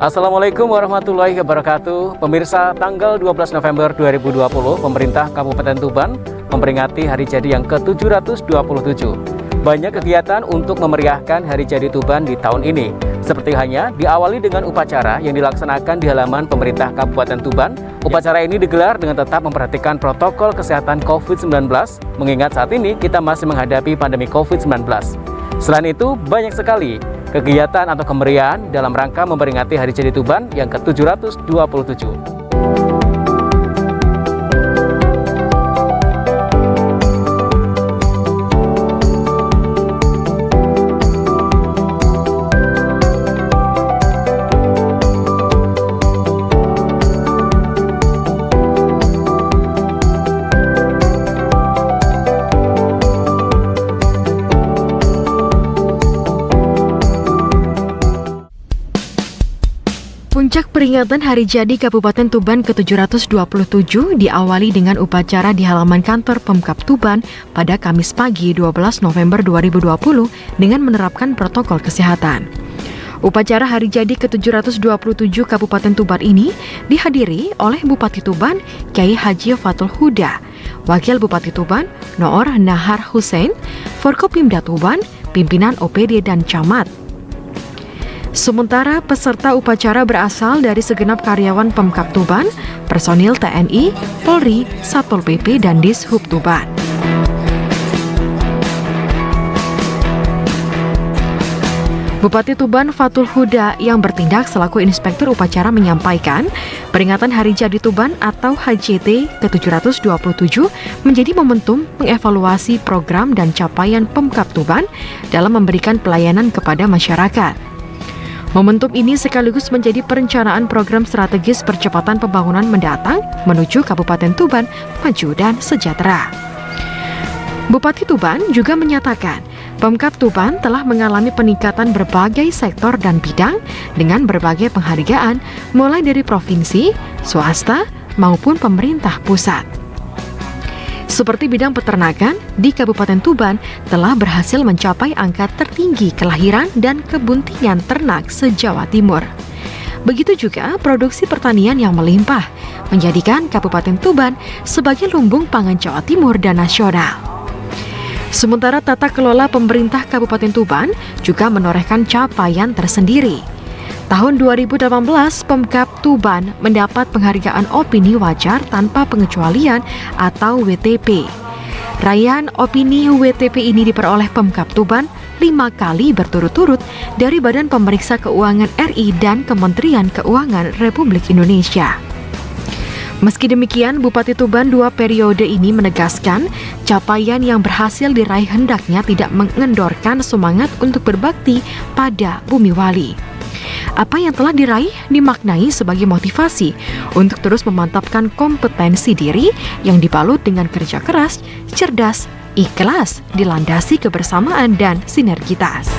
Assalamualaikum warahmatullahi wabarakatuh. Pemirsa, tanggal 12 November 2020, pemerintah Kabupaten Tuban memperingati hari jadi yang ke-727. Banyak kegiatan untuk memeriahkan hari jadi Tuban di tahun ini. Seperti hanya diawali dengan upacara yang dilaksanakan di halaman pemerintah Kabupaten Tuban. Upacara ini digelar dengan tetap memperhatikan protokol kesehatan COVID-19, mengingat saat ini kita masih menghadapi pandemi COVID-19. Selain itu, banyak sekali kegiatan atau kemeriahan dalam rangka memperingati hari jadi Tuban yang ke-727. Puncak peringatan hari jadi Kabupaten Tuban ke-727 diawali dengan upacara di halaman kantor Pemkab Tuban pada Kamis pagi 12 November 2020 dengan menerapkan protokol kesehatan. Upacara hari jadi ke-727 Kabupaten Tuban ini dihadiri oleh Bupati Tuban, Kyai Haji Fatul Huda, Wakil Bupati Tuban, Noor Nahar Hussein, Forkopimda Tuban, pimpinan OPD dan Camat. Sementara peserta upacara berasal dari segenap karyawan Pemkab Tuban, personil TNI, Polri, Satpol PP, dan Dishub Tuban. Bupati Tuban Fatul Huda yang bertindak selaku inspektur upacara menyampaikan, peringatan Hari Jadi Tuban atau HJT ke-727 menjadi momentum mengevaluasi program dan capaian Pemkab Tuban dalam memberikan pelayanan kepada masyarakat. Momentum ini sekaligus menjadi perencanaan program strategis percepatan pembangunan mendatang menuju Kabupaten Tuban maju dan sejahtera. Bupati Tuban juga menyatakan, Pemkab Tuban telah mengalami peningkatan berbagai sektor dan bidang dengan berbagai penghargaan mulai dari provinsi, swasta, maupun pemerintah pusat. Seperti bidang peternakan, di Kabupaten Tuban telah berhasil mencapai angka tertinggi kelahiran dan kebuntingan ternak se-Jawa Timur. Begitu juga produksi pertanian yang melimpah, menjadikan Kabupaten Tuban sebagai lumbung pangan Jawa Timur dan nasional. Sementara tata kelola pemerintah Kabupaten Tuban juga menorehkan capaian tersendiri. Tahun 2018, Pemkab Tuban mendapat penghargaan opini wajar tanpa pengecualian atau WTP. Raihan opini WTP ini diperoleh Pemkab Tuban 5 kali berturut-turut dari Badan Pemeriksa Keuangan RI dan Kementerian Keuangan Republik Indonesia. Meski demikian, Bupati Tuban 2 periode ini menegaskan capaian yang berhasil diraih hendaknya tidak mengendorkan semangat untuk berbakti pada Bumi Wali. Apa yang telah diraih dimaknai sebagai motivasi untuk terus memantapkan kompetensi diri yang dibalut dengan kerja keras, cerdas, ikhlas, dilandasi kebersamaan dan sinergitas.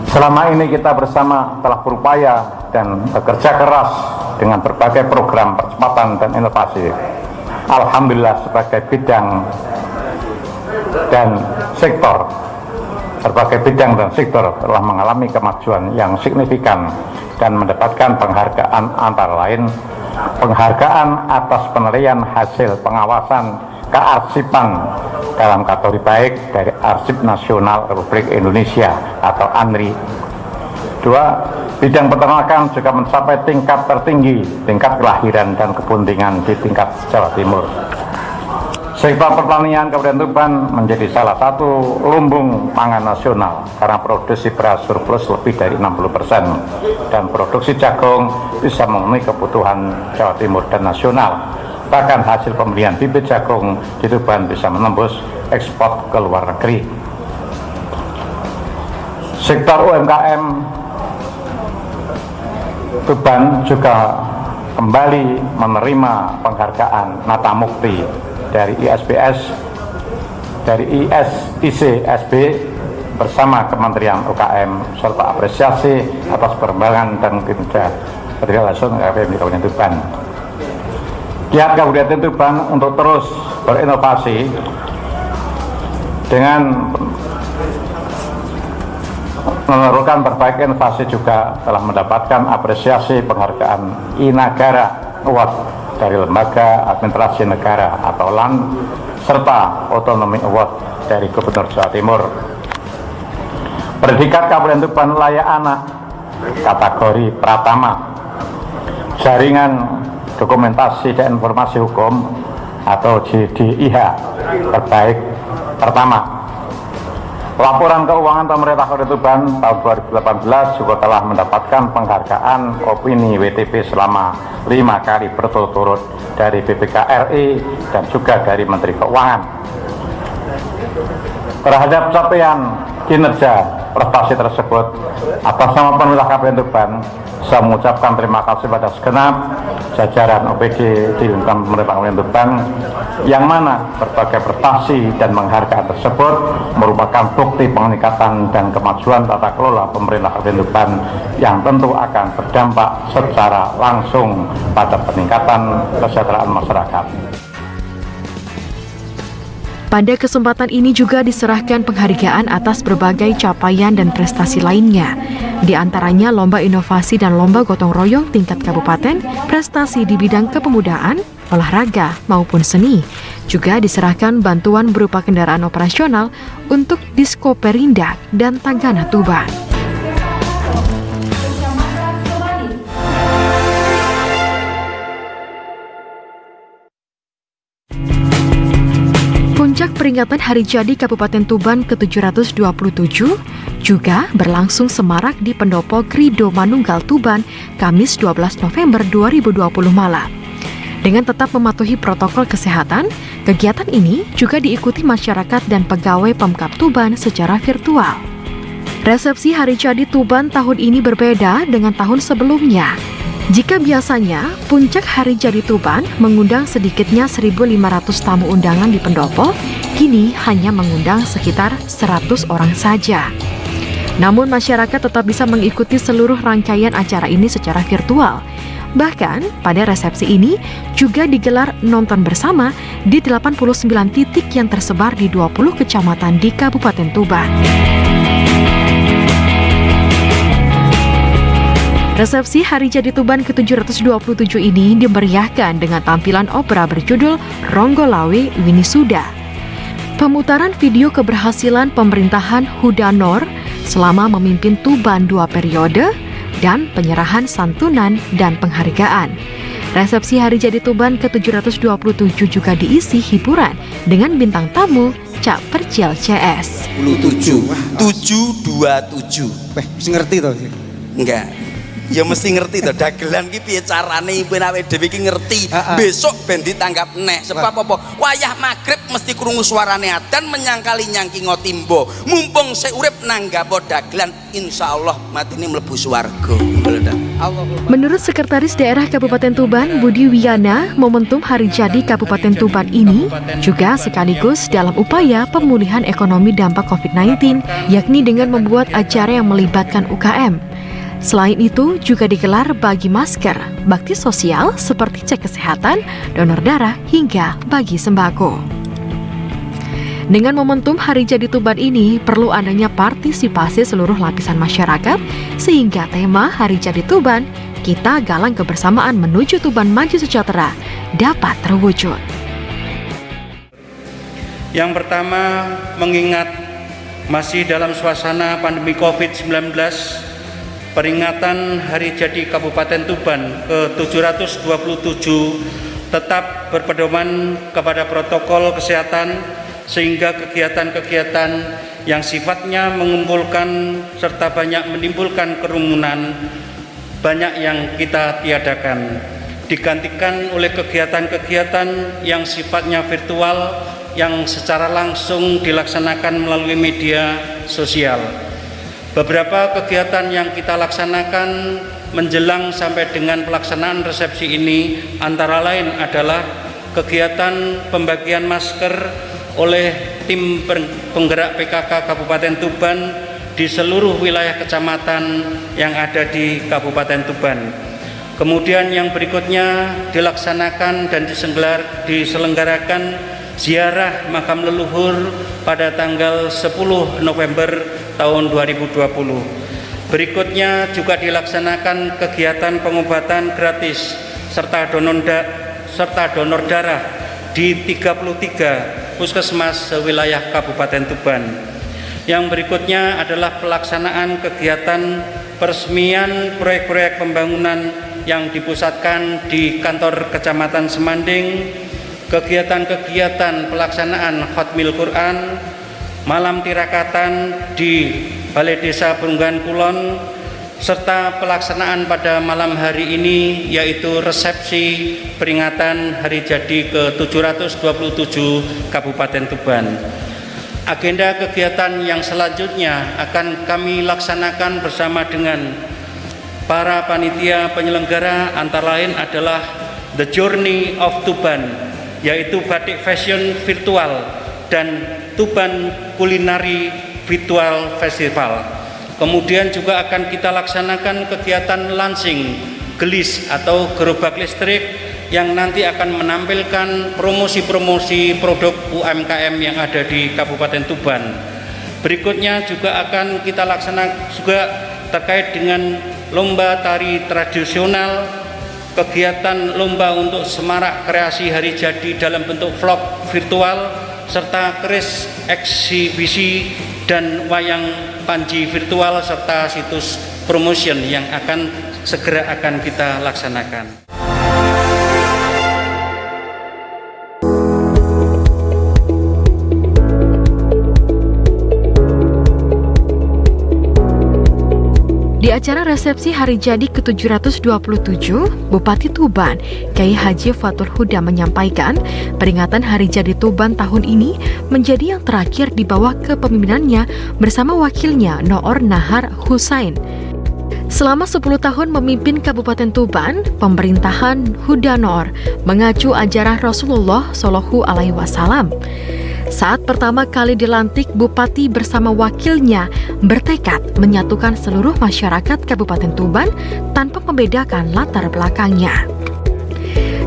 Selama ini kita bersama telah berupaya dan bekerja keras dengan berbagai program percepatan dan inovasi. Alhamdulillah sebagai bidang dan sektor, berbagai bidang dan sektor telah mengalami kemajuan yang signifikan dan mendapatkan penghargaan antara lain penghargaan atas penilaian hasil pengawasan kearsipan dalam kategori baik dari Arsip Nasional Republik Indonesia atau ANRI. 2. Bidang peternakan juga mencapai tingkat tertinggi, tingkat kelahiran dan kebuntingan di tingkat Jawa Timur. Sektor pertanian Kabupaten Tuban menjadi salah satu lumbung pangan nasional karena produksi beras surplus lebih dari 60% dan produksi jagung bisa memenuhi kebutuhan Jawa Timur dan nasional. Bahkan hasil pembelian bibit jagung di Tuban bisa menembus ekspor ke luar negeri. Sektor UMKM Tuban juga kembali menerima penghargaan Nata Mukti dari ISBS, dari ISICSB bersama Kementerian UKM serta apresiasi atas perkembangan dan kinerja Federasi UKM di Kabupaten Tuban. Kiat Kabupaten Tuban untuk terus berinovasi dengan Memerlukan berbagai inovasi juga telah mendapatkan apresiasi penghargaan Inagara Award dari Lembaga Administrasi Negara atau LAN serta Autonomy Award dari Gubernur Jawa Timur. Predikat Kabupaten Tuban layak anak kategori Pratama Jaringan Dokumentasi dan Informasi Hukum atau JDIH terbaik pertama. Laporan keuangan pemerintah Kabupaten Tuban tahun 2018 juga telah mendapatkan penghargaan opini WTP selama 5 kali berturut-turut dari BPK RI dan juga dari Menteri Keuangan. Terhadap capaian kinerja prestasi tersebut, atas nama pemerintah Kabupaten Tuban, saya mengucapkan terima kasih pada segenap jajaran OPD di lingkungan pemerintah Kabupaten Tuban, yang mana berbagai prestasi dan penghargaan tersebut merupakan bukti peningkatan dan kemajuan tata kelola pemerintah Kabupaten Tuban yang tentu akan berdampak secara langsung pada peningkatan kesejahteraan masyarakat. Pada kesempatan ini juga diserahkan penghargaan atas berbagai capaian dan prestasi lainnya. Di antaranya lomba inovasi dan lomba gotong royong tingkat kabupaten, prestasi di bidang kepemudaan, olahraga maupun seni. Juga diserahkan bantuan berupa kendaraan operasional untuk Disko Perindak dan Tagana Tuban. Puncak peringatan Hari Jadi Kabupaten Tuban ke-727 juga berlangsung semarak di Pendopo Krido Manunggal Tuban, Kamis 12 November 2020 malam. Dengan tetap mematuhi protokol kesehatan, kegiatan ini juga diikuti masyarakat dan pegawai Pemkab Tuban secara virtual. Resepsi Hari Jadi Tuban tahun ini berbeda dengan tahun sebelumnya. Jika biasanya puncak Hari Jadi Tuban mengundang sedikitnya 1.500 tamu undangan di Pendopo, kini hanya mengundang sekitar 100 orang saja. Namun masyarakat tetap bisa mengikuti seluruh rangkaian acara ini secara virtual. Bahkan pada resepsi ini juga digelar nonton bersama di 89 titik yang tersebar di 20 kecamatan di Kabupaten Tuban. Resepsi Hari Jadi Tuban ke-727 ini dimeriahkan dengan tampilan opera berjudul Ronggolawe Winisuda. Pemutaran video keberhasilan pemerintahan Huda Nor selama memimpin Tuban 2 periode dan penyerahan santunan dan penghargaan. Resepsi Hari Jadi Tuban ke-727 juga diisi hiburan dengan bintang tamu Cak Percil CS. 727. Bisa ngerti toh? Enggak. Ya mesti ngerti toh, dagelan ki piye carane ben awake dhewe ki ngerti. Besok ben ditanggap neh. Sebab apa? Wayah magrib mesti krungu suarane adzan menyangkali nyangki ngotimbo. Mumpung sik urip nanggapo dagelan, insyaallah matine mlebu swarga. Menurut Sekretaris Daerah Kabupaten Tuban, Budi Wiyana, momentum Hari Jadi Kabupaten Tuban ini juga sekaligus dalam upaya pemulihan ekonomi dampak COVID-19, yakni dengan membuat acara yang melibatkan UKM. Selain itu, juga digelar bagi masker, bakti sosial seperti cek kesehatan, donor darah, hingga bagi sembako. Dengan momentum Hari Jadi Tuban ini, perlu adanya partisipasi seluruh lapisan masyarakat, sehingga tema Hari Jadi Tuban, kita galang kebersamaan menuju Tuban Maju Sejahtera, dapat terwujud. Yang pertama, mengingat masih dalam suasana pandemi COVID-19, peringatan Hari Jadi Kabupaten Tuban ke-727 tetap berpedoman kepada protokol kesehatan, sehingga kegiatan-kegiatan yang sifatnya mengumpulkan serta banyak menimbulkan kerumunan banyak yang kita tiadakan, digantikan oleh kegiatan-kegiatan yang sifatnya virtual yang secara langsung dilaksanakan melalui media sosial. Beberapa kegiatan yang kita laksanakan menjelang sampai dengan pelaksanaan resepsi ini antara lain adalah kegiatan pembagian masker oleh tim penggerak PKK Kabupaten Tuban di seluruh wilayah kecamatan yang ada di Kabupaten Tuban. Kemudian yang berikutnya dilaksanakan dan diselenggarakan ziarah makam leluhur pada tanggal 10 November tahun 2020. Berikutnya juga dilaksanakan kegiatan pengobatan gratis serta donor darah di 33 puskesmas sewilayah Kabupaten Tuban. Yang berikutnya adalah pelaksanaan kegiatan peresmian proyek-proyek pembangunan yang dipusatkan di kantor Kecamatan Semanding, kegiatan-kegiatan pelaksanaan Khatmil Quran, malam tirakatan di Balai Desa Perunggahan Kulon, serta pelaksanaan pada malam hari ini yaitu resepsi peringatan hari jadi ke-727 Kabupaten Tuban. Agenda kegiatan yang selanjutnya akan kami laksanakan bersama dengan para panitia penyelenggara, antara lain adalah The Journey of Tuban, yaitu batik fashion virtual dan Tuban Culinary Virtual Festival. Kemudian juga akan kita laksanakan kegiatan launching gelis atau gerobak listrik yang nanti akan menampilkan promosi-promosi produk UMKM yang ada di Kabupaten Tuban. Berikutnya juga akan kita laksanakan juga terkait dengan lomba tari tradisional, kegiatan lomba untuk semarak kreasi hari jadi dalam bentuk vlog virtual, serta keris eksibisi dan wayang panji virtual, serta situs promotion yang segera akan kita laksanakan. Di acara resepsi hari jadi ke-727, Bupati Tuban, Kiai Haji Fatul Huda menyampaikan peringatan hari jadi Tuban tahun ini menjadi yang terakhir di bawah kepemimpinannya bersama wakilnya Noor Nahar Husain. Selama 10 tahun memimpin Kabupaten Tuban, pemerintahan Huda Noor mengacu ajaran Rasulullah Shallallahu Alaihi Wasallam. Saat pertama kali dilantik, Bupati bersama wakilnya bertekad menyatukan seluruh masyarakat Kabupaten Tuban tanpa membedakan latar belakangnya.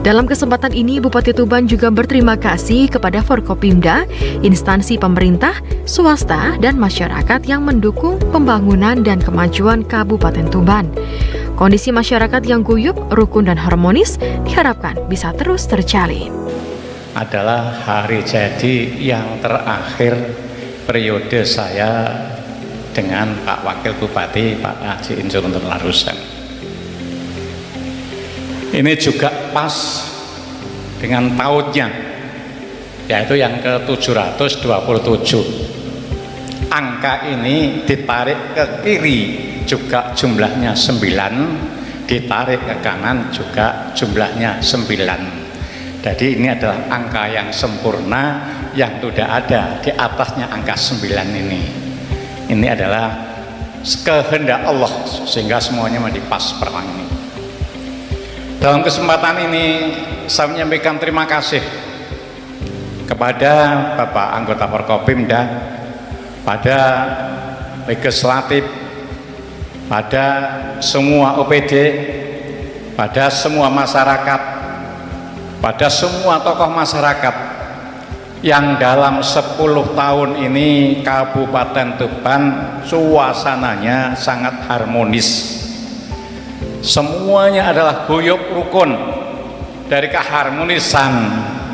Dalam kesempatan ini, Bupati Tuban juga berterima kasih kepada Forkopimda, instansi pemerintah, swasta, dan masyarakat yang mendukung pembangunan dan kemajuan Kabupaten Tuban. Kondisi masyarakat yang guyup, rukun, dan harmonis diharapkan bisa terus terjalin. Adalah hari jadi yang terakhir periode saya dengan Pak Wakil Bupati Pak Haji Insur Larusan. Ini juga pas dengan tahunnya, yaitu yang ke-727. Angka ini ditarik ke kiri juga jumlahnya 9, ditarik ke kanan juga jumlahnya 9. Jadi ini adalah angka yang sempurna yang tidak ada di atasnya angka 9 ini. Ini adalah kehendak Allah sehingga semuanya menjadi pas perang ini. Dalam kesempatan ini saya menyampaikan terima kasih kepada Bapak anggota Forkopimda, pada legislatif, pada semua OPD, pada semua masyarakat, pada semua tokoh masyarakat yang dalam 10 tahun ini Kabupaten Tuban suasananya sangat harmonis. Semuanya adalah guyup rukun. Dari keharmonisan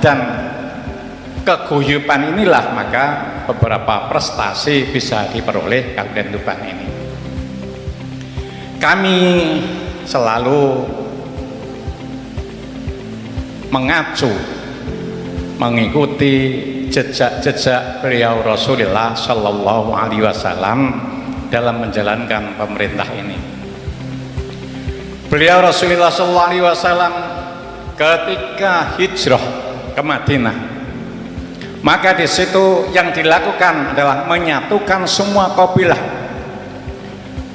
dan keguyupan inilah maka beberapa prestasi bisa diperoleh Kabupaten Tuban ini. Kami selalu mengacu, mengikuti jejak-jejak beliau Rasulullah Shallallahu Alaihi Wasallam dalam menjalankan pemerintah ini. Beliau Rasulullah Shallallahu Alaihi Wasallam ketika hijrah ke Madinah, maka di situ yang dilakukan adalah menyatukan semua kabilah,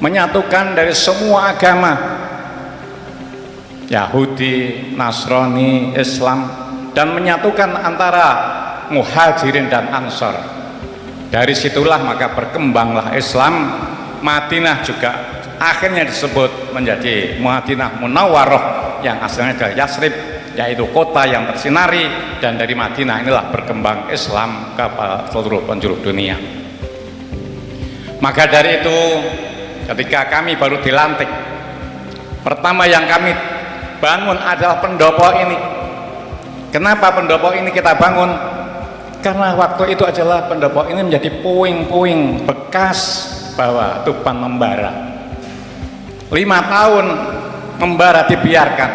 menyatukan dari semua agama, Yahudi, Nasrani, Islam, dan menyatukan antara Muhajirin dan Ansor. Dari situlah maka berkembanglah Islam. Madinah juga akhirnya disebut menjadi Madinah Munawwaroh yang asalnya dari Yasrib, yaitu kota yang tersinari, dan dari Madinah inilah berkembang Islam ke seluruh penjuru dunia. Maka dari itu ketika kami baru dilantik, pertama yang kami bangun adalah pendopo ini. Kenapa pendopo ini kita bangun? Karena waktu itu adalah pendopo ini menjadi puing-puing bekas bahwa Tuban membara. 5 tahun membara dibiarkan.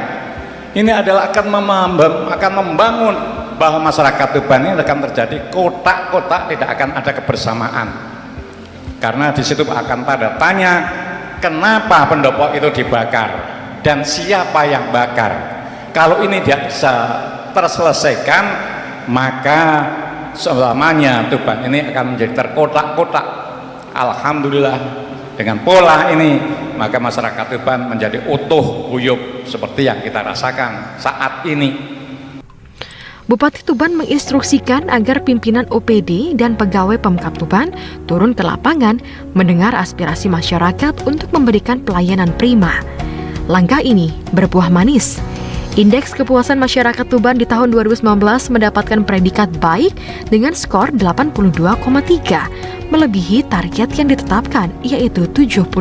Ini adalah akan membangun bahwa masyarakat Tuban ini akan terjadi kotak-kotak, tidak akan ada kebersamaan. Karena di situ akan tanda tanya, kenapa pendopo itu dibakar dan siapa yang bakar. Kalau ini tidak bisa terselesaikan, maka selamanya Tuban ini akan menjadi terkotak-kotak. Alhamdulillah dengan pola ini maka masyarakat Tuban menjadi utuh guyup seperti yang kita rasakan saat ini. Bupati Tuban menginstruksikan agar pimpinan OPD dan pegawai Pemkab Tuban turun ke lapangan mendengar aspirasi masyarakat untuk memberikan pelayanan prima. Langkah ini berbuah manis. Indeks kepuasan masyarakat Tuban di tahun 2019 mendapatkan predikat baik dengan skor 82,3, melebihi target yang ditetapkan, yaitu 78.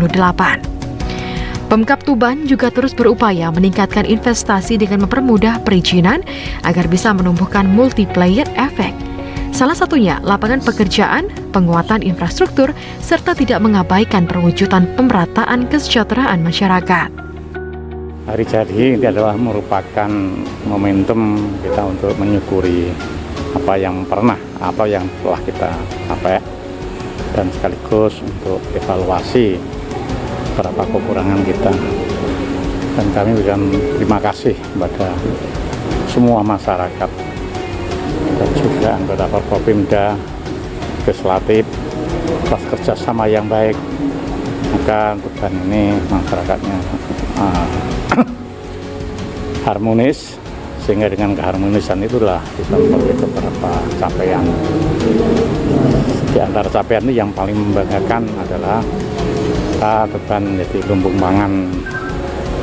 Pemkab Tuban juga terus berupaya meningkatkan investasi dengan mempermudah perizinan agar bisa menumbuhkan multiplier effect. Salah satunya lapangan pekerjaan, penguatan infrastruktur, serta tidak mengabaikan perwujudan pemerataan kesejahteraan masyarakat. Hari jadi ini adalah merupakan momentum kita untuk menyukuri apa yang pernah, apa yang telah kita capai, dan sekaligus untuk evaluasi beberapa kekurangan kita. Dan kami berikan terima kasih kepada semua masyarakat dan juga anggota Forkopimda, Legislatif atas kerjasama yang baik. Maka Tuban ini masyarakatnya harmonis, sehingga dengan keharmonisan itulah kita memperoleh beberapa capaian. Di antara capaian itu yang paling membanggakan adalah kita Tuban menjadi lumbung pangan,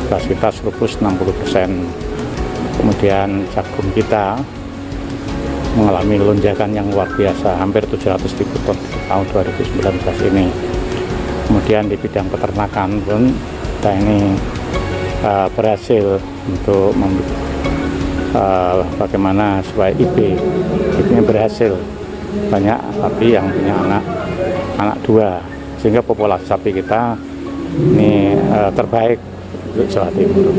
beras kita surplus 60%. Kemudian jagung kita mengalami lonjakan yang luar biasa, hampir 700.000 ton di tahun 2019 ini. Kemudian di bidang peternakan pun kita ini berhasil untuk bagaimana supaya IP-nya berhasil, banyak sapi yang punya anak 2, sehingga populasi sapi kita ini terbaik untuk Jawa Timur.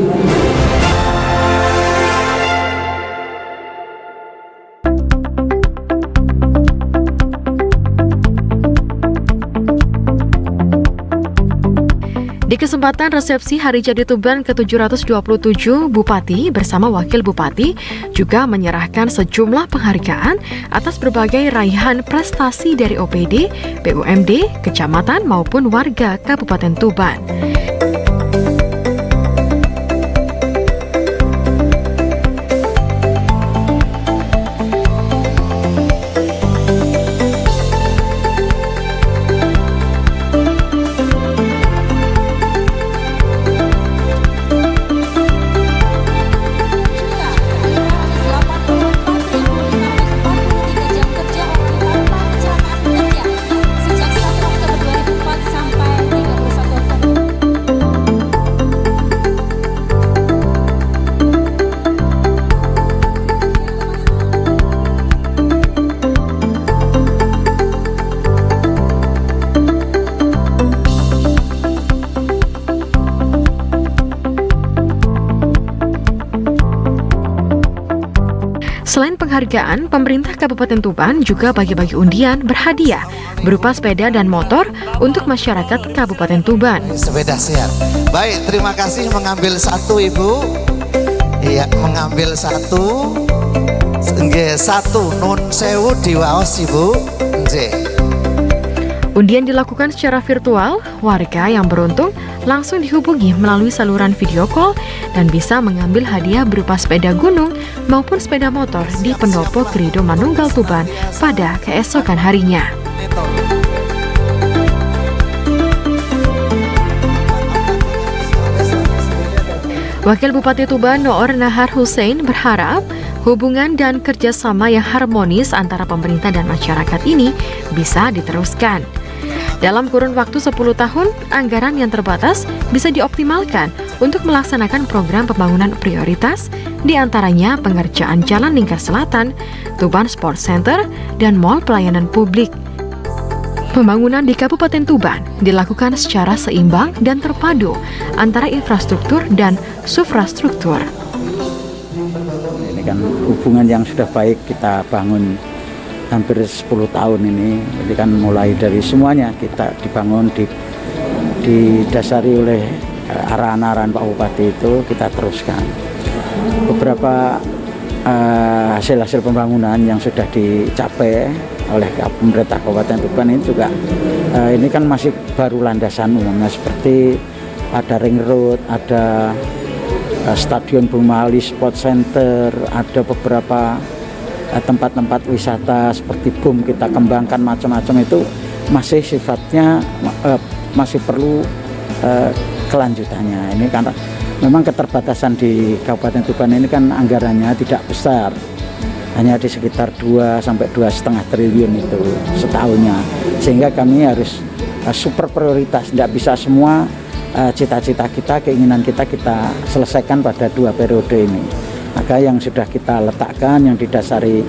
Di kesempatan resepsi Hari Jadi Tuban ke-727, Bupati bersama Wakil Bupati juga menyerahkan sejumlah penghargaan atas berbagai raihan prestasi dari OPD, BUMD, kecamatan maupun warga Kabupaten Tuban. Selain penghargaan, pemerintah Kabupaten Tuban juga bagi-bagi undian berhadiah berupa sepeda dan motor untuk masyarakat Kabupaten Tuban. Sepeda sehat. Baik, terima kasih. Mengambil satu, Ibu. Iya, mengambil satu. Nggih, satu nun sewu diwaos, Ibu. Nggih. Undian dilakukan secara virtual, warga yang beruntung langsung dihubungi melalui saluran video call dan bisa mengambil hadiah berupa sepeda gunung maupun sepeda motor di Pendopo Krido Manunggal Tuban pada keesokan harinya. Wakil Bupati Tuban Noor Nahar Hussein berharap hubungan dan kerjasama yang harmonis antara pemerintah dan masyarakat ini bisa diteruskan. Dalam kurun waktu 10 tahun, anggaran yang terbatas bisa dioptimalkan untuk melaksanakan program pembangunan prioritas, diantaranya pengerjaan Jalan Lingkar Selatan, Tuban Sport Center, dan Mall Pelayanan Publik. Pembangunan di Kabupaten Tuban dilakukan secara seimbang dan terpadu antara infrastruktur dan suprastruktur. Ini kan hubungan yang sudah baik kita bangun hampir 10 tahun ini. Jadi kan mulai dari semuanya kita dibangun, didasari oleh arahan-arahan Pak Bupati itu kita teruskan. Beberapa hasil-hasil pembangunan yang sudah dicapai oleh pemerintah Kabupaten Tuban ini juga ini kan masih baru landasan umumnya, seperti ada ring road, ada Stadion Bung Mahali Sport Center, ada beberapa tempat-tempat wisata seperti BUM kita kembangkan macam-macam. Itu masih sifatnya masih perlu kelanjutannya. Ini karena memang keterbatasan di Kabupaten Tuban ini kan anggarannya tidak besar, hanya di sekitar 2 sampai 2,5 triliun itu setahunnya, sehingga kami harus super prioritas, tidak bisa semua cita-cita kita, keinginan kita selesaikan pada 2 periode ini. Maka yang sudah kita letakkan, yang didasari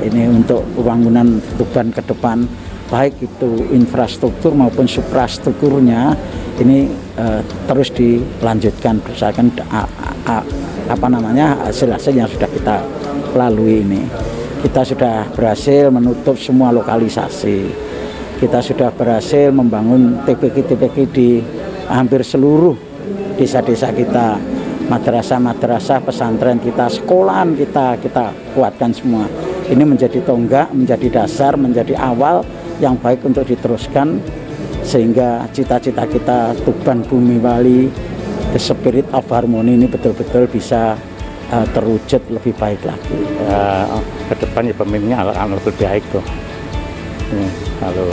ini untuk pembangunan Tuban ke depan, baik itu infrastruktur maupun suprastrukturnya, ini terus dilanjutkan berdasarkan hasil-hasil yang sudah kita lalui ini. Kita sudah berhasil menutup semua lokalisasi. Kita sudah berhasil membangun TPK-TPK di hampir seluruh desa-desa kita. Madrasah-madrasah, pesantren kita, sekolahan kita kuatkan semua. Ini menjadi tonggak, menjadi dasar, menjadi awal yang baik untuk diteruskan, sehingga cita-cita kita Tuban Bumi Wali, the spirit of harmony ini betul-betul bisa terwujud lebih baik lagi. Ke depan ya pemimpinnya akan lebih baik tuh. Kalau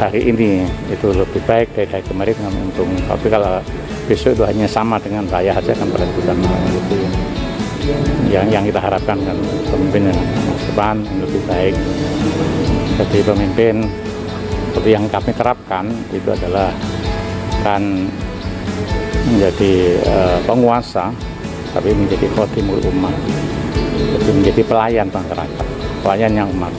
hari ini itu lebih baik dari kemarin nggak untung. Tapi kalau besok itu hanya sama dengan saya saja kan berarti itu yang kita harapkan kan pemimpin yang depan yang lebih baik. Jadi pemimpin seperti yang kami terapkan itu adalah kan menjadi penguasa, tapi menjadi khotimul ummah, jadi menjadi pelayan masyarakat, pelayan yang umat,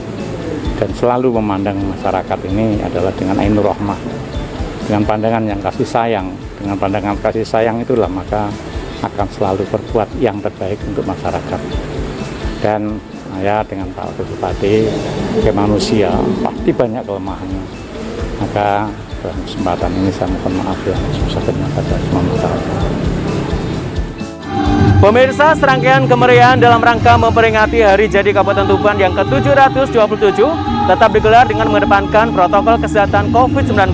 dan selalu memandang masyarakat ini adalah dengan ainur rahmah, dengan pandangan yang kasih sayang. Dengan pandangan kasih sayang itulah maka akan selalu berbuat yang terbaik untuk masyarakat. Dan saya dengan Pak Bupati sebagai manusia pasti banyak kelemahannya. Maka dalam kesempatan ini saya mohon maaf ya sebesar-besarnya pada semua masyarakat. Pemirsa, serangkaian kemeriahan dalam rangka memperingati Hari Jadi Kabupaten Tuban yang ke-727 tetap digelar dengan mengedepankan protokol kesehatan COVID-19.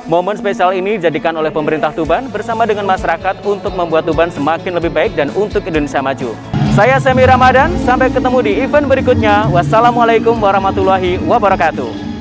Momen spesial ini dijadikan oleh pemerintah Tuban bersama dengan masyarakat untuk membuat Tuban semakin lebih baik dan untuk Indonesia maju. Saya Semi Ramadan, sampai ketemu di event berikutnya. Wassalamualaikum warahmatullahi wabarakatuh.